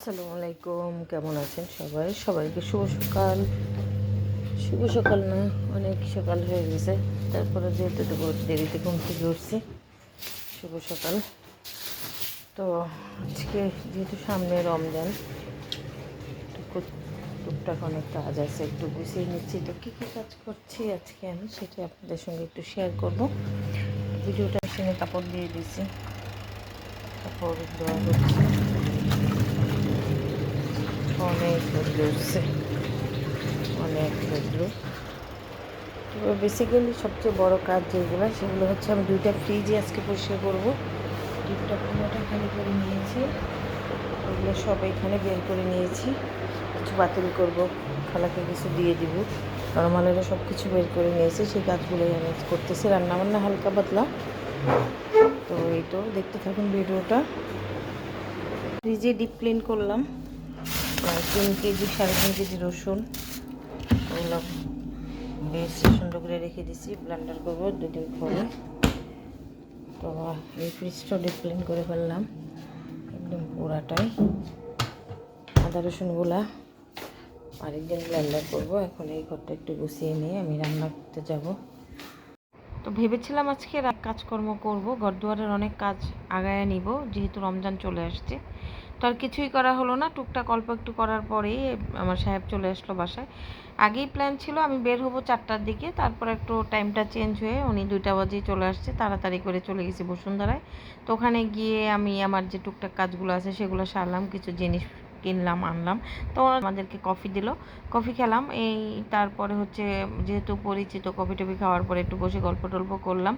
আসসালামু আলাইকুম, কেমন আছেন সবাইকে শুভ সকাল না, অনেক সকাল হয়ে গেছে। তারপরে যেহেতু একটু দেরিতে ঘুম থেকে উঠছি, শুভ সকাল। তো আজকে যেহেতু সামনে রমজান, টুকটাক অনেক কাজ আছে, একটু গুছিয়ে নিচ্ছি। তো কী কী কাজ করছি আজকে আমি সেটা আপনাদের সঙ্গে একটু শেয়ার করব। ভিডিওটা মেশিনে কাপড় দিয়ে দিয়েছি, কাপড় দেওয়া হচ্ছে। অনেক রোদ্র উঠছে, অনেক রোদ্র। তো বেসিক্যালি সবচেয়ে বড় কাজ যেগুলো, সেগুলো হচ্ছে আমি 2টা ফ্রিজই আজকে পরিষ্কার করবো। ডিপটা পুরোটা খালি করে নিয়েছি, ওগুলো সব এখানে বের করে নিয়েছি। কিছু বাতিল করবো, খালাকে কিছু দিয়ে দিব। নর্মালেরও সব কিছু বের করে নিয়েছি, সেই কাজগুলোই আমি করতেছি। রান্নাবান্না হালকা পাতলা। তো এই তো দেখতে থাকুন ভিডিওটা। ফ্রিজে ডিপ ক্লিন করলাম, 3 কেজি 3.5 কেজি রসুন, ওগুলো বেশ সুন্দর করে রেখে দিছি। ব্লেন্ডার করবো 2 দিন পরে। তো এই ফ্রিজটা ডিপ ক্লিন করে ফেললাম একদম পুরাটাই। আদা রসুনগুলা আরেকদিন ব্লেন্ডার করবো। এখন এই ঘরটা একটু গুছিয়ে নিয়ে আমি রান্না করতে যাব। তো ভেবেছিলাম আজকে কাজকর্ম করব, ঘরদুয়ারের অনেক কাজ আগায় নিব, যেহেতু রমজান চলে আসছে। তো আর কিছুই করা হলো না। টুকটাক অল্প একটু করার পরেই আমার সাহেব চলে আসলো বাসায়। আগেই প্ল্যান ছিল আমি বের হব 4টার দিকে, তারপর একটু টাইমটা চেঞ্জ হয়ে উনি 2টা বাজেই চলে আসছে। তাড়াতাড়ি করে চলে গেছি বসুন্ধরায়। তো ওখানে গিয়ে আমি আমার যে টুকটাক কাজগুলো আছে সেগুলো সারলাম, কিছু জিনিস কিনলাম, আনলাম। তো আমাদেরকে কফি দিল, কফি খেলাম। তারপরে হচ্ছে যেহেতু পরিচিত, কফি টফি খাওয়ার পরে একটু বসে গল্প টল্প করলাম।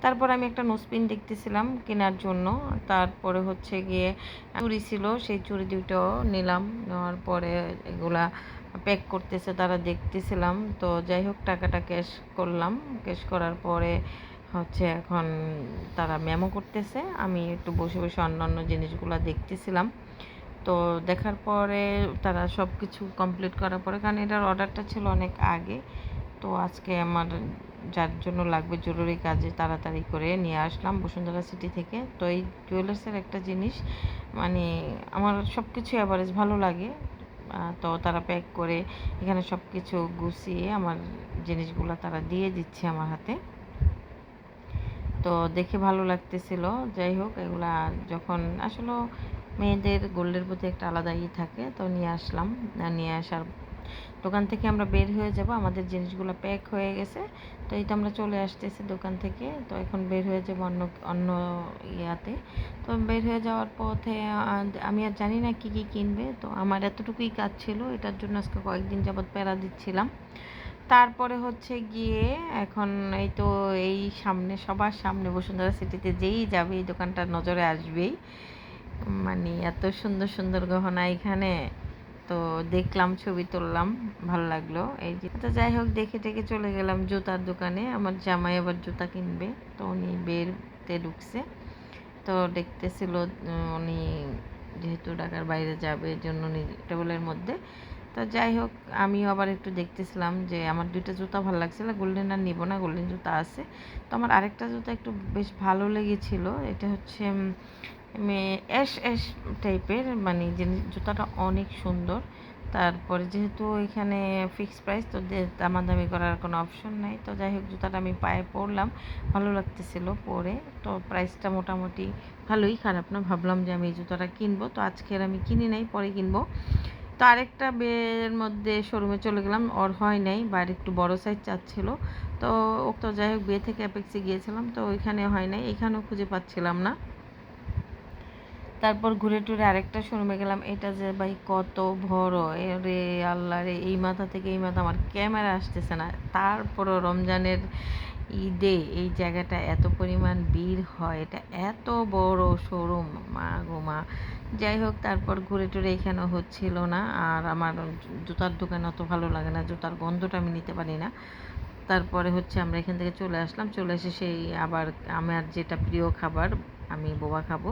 তারপর আমি একটা নোজপিন দেখতেছিলাম কেনার জন্য। তারপরে হচ্ছে গিয়ে চুড়ি ছিল, সেই চুড়ি 2টাও নিলাম। নেওয়ার পরে এগুলা প্যাক করতেছে, তারা দেখতেছিলাম। তো যাই হোক, টাকাটা ক্যাশ করলাম। ক্যাশ করার পরে হচ্ছে এখন তারা মেমো করতেছে, আমি একটু বসে বসে অন্যান্য জিনিসগুলো দেখতেছিলাম। তো দেখার পরে তারা সব কিছু কমপ্লিট করার পরে, কারণ এটার অর্ডারটা ছিল অনেক আগে, তো আজকে আমার যার জন্য লাগবে জরুরি কাজে তাড়াতাড়ি করে নিয়ে আসলাম বসুন্ধরা সিটি থেকে। তো এই জুয়েলার্সের একটা জিনিস, মানে আমার সব কিছু অ্যাভারেজ ভালো লাগে। তো তারা প্যাক করে এখানে সব কিছু গুছিয়ে আমার জিনিসগুলো তারা দিয়ে দিচ্ছে আমার হাতে। তো দেখে ভালো লাগতেছিল। যাই হোক, এগুলা যখন আসলে মেয়েদের গোল্ডের প্রতি একটা আলাদা থাকে, তো নিয়ে আসলাম। নিয়ে আসার দোকান থেকে আমরা বের হয়ে যাব, আমাদের জিনিসগুলো প্যাক হয়ে গেছে। তো এই তো আমরা চলে আসতেছি দোকান থেকে। তো এখন বের হয়ে যাব অন্য অন্য ইয়াতে। তো বের হয়ে যাওয়ার পথে আমি আর জানি না কী কী কিনবে। তো আমার এতটুকুই কাজ ছিল, এটার জন্য আজকে কয়েকদিন যাবৎ প্যারা দিচ্ছিলাম। তারপরে হচ্ছে গিয়ে এখন এই তো এই সামনে, সবার সামনে বসুন্ধরা সিটিতে যেই যাবে এই দোকানটা নজরে আসবেই। মানে এত সুন্দর সুন্দর গহনা এখানে। তো দেখলাম, ছবি তুললাম, ভালো লাগলো। এই যে তো যাই হোক, দেখে টেকে চলে গেলাম জুতার দোকানে। আমার জামাই আবার জুতা কিনবে, তো উনি বেরতে ঢুকছে। তো দেখতেছিল উনি যেহেতু ঢাকার বাইরে যাবে, এই জন্য উনি টেবিলের মধ্যে। তো যাই হোক, আমিও আবার একটু দেখতেছিলাম যে আমার 2টা জুতা ভালো লাগছিল। গোল্ডেন আর নিব না, গোল্ডেন জুতা আছে। তো আমার আরেকটা জুতা একটু বেশ ভালো লেগেছিল, এটা হচ্ছে অ্যাশ অ্যাশ টাইপের, মানে জুতাটা অনেক সুন্দর। তারপরে যেহেতু এখানে ফিক্সড প্রাইস, তো দামাদামি করার কোনো অপশন নাই। তো যাই হোক, জুতাটা আমি পায়ে পরলাম, ভালো লাগতেছিল পরে। তো প্রাইসটা মোটামুটি ভালোই, খারাপ না। ভাবলাম যে আমি এই জুতাটা কিনবো, তো আজকের আমি কিনি নাই, পরে কিনবো। তো আরেকটা বিয়ের মধ্যে শোরুমে চলে গেলাম, ওর হয় নাই, বাইরে একটু বড় সাইজ চাচ্ছিল। তো ও তো যাই হোক, বিয়ে থেকে অ্যাপেক্সে গিয়েছিলাম, তো ওইখানে হয় নাই, এখানেও খুঁজে পাচ্ছিলাম না। তারপর ঘুরে টুরে আরেকটা শোরুমে গেলাম। এটা যে ভাই কত বড়, রে আল্লাহ রে, এই মাথা থেকে এই মাথা আমার ক্যামেরা আসতেছে না। তারপরও রমজানের ঈদে এই জায়গাটা এত পরিমাণ ভিড় হয়, এটা এত বড় শোরুম, মা গো মা। যাই হোক, তারপর ঘুরে টুরে এখানেও হচ্ছিল না। আর আমার জুতার দোকান অত ভালো লাগে না, জুতার গন্ধটা আমি নিতে পারি না। তারপরে হচ্ছে আমরা এখান থেকে চলে আসলাম। চলে এসে সেই আবার আমার যেটা প্রিয় খাবার, আমি বোবা খাবো।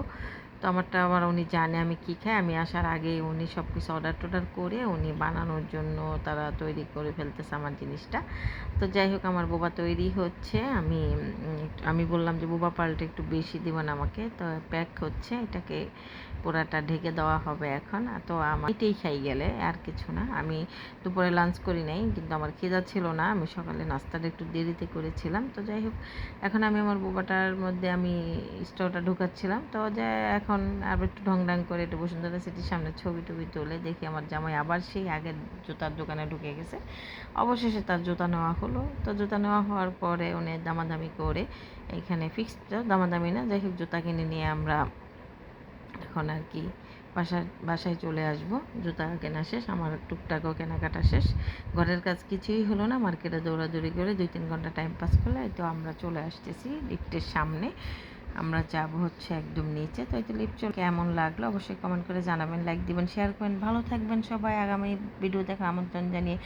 তো আমারটা আবার উনি জানে আমি কী খাই। আমি আসার আগেই উনি সব কিছু অর্ডার টর্ডার করে উনি বানানোর জন্য তারা তৈরি করে ফেলতেছে আমার জিনিসটা। তো যাই হোক আমার বোবা তৈরি হচ্ছে। আমি বললাম যে বোবা পাল্টে একটু বেশি দিবেন আমাকে। তো প্যাক হচ্ছে, এটাকে পুরাটা ঢেকে দেওয়া হবে এখন। তো আমার এটাই খাই গেলে আর কিছু না। আমি দুপুরে লাঞ্চ করি নাই, কিন্তু আমার খিদা ছিল না। আমি সকালে নাস্তাটা একটু দেরিতে করেছিলাম। তো যাই হোক এখন আমি আমার বোবাটার মধ্যে আমি স্টোভটা ঢুকাচ্ছিলাম। তো যে এখন আর একটু ঢং করে একটু বসুন্ধরা সিটির সামনে ছবি টবি তুলে দেখি আমার জামাই আবার সেই আগের জুতার দোকানে ঢুকে গেছে। অবশেষে তার জুতা নেওয়া হলো। তো জুতা নেওয়া হওয়ার পরে উনি দামাদামি করে এখানে ফিক্সড দামাদামি না, যাই হোক জুতা কিনে নিয়ে আমরা এখন আর কি বাসায় চলে আসব। জুতা কেনা শেষ, আমার টুকটাকও কেনাকাটা শেষ। ঘরের কাজ কিছুই হলো না, মার্কেটে দৌড়াদৌড়ি করে 2-3 ঘন্টা টাইম পাস করলে তো আমরা চলে আসতেছি লিফটের সামনে। আমরা যাব হচ্ছে একদম নিচে। তো এই তো লিফট চলে কেমন লাগলো অবশ্যই কমেন্ট করে জানাবেন, লাইক দিবেন, শেয়ার করবেন। ভালো থাকবেন সবাই। আগামী ভিডিও দেখার আমন্ত্রণ জানিয়ে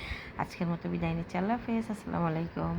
আজকের মতো বিদায় নিচ্ছি। আল্লাহ হাফেজ, আসসালামু আলাইকুম।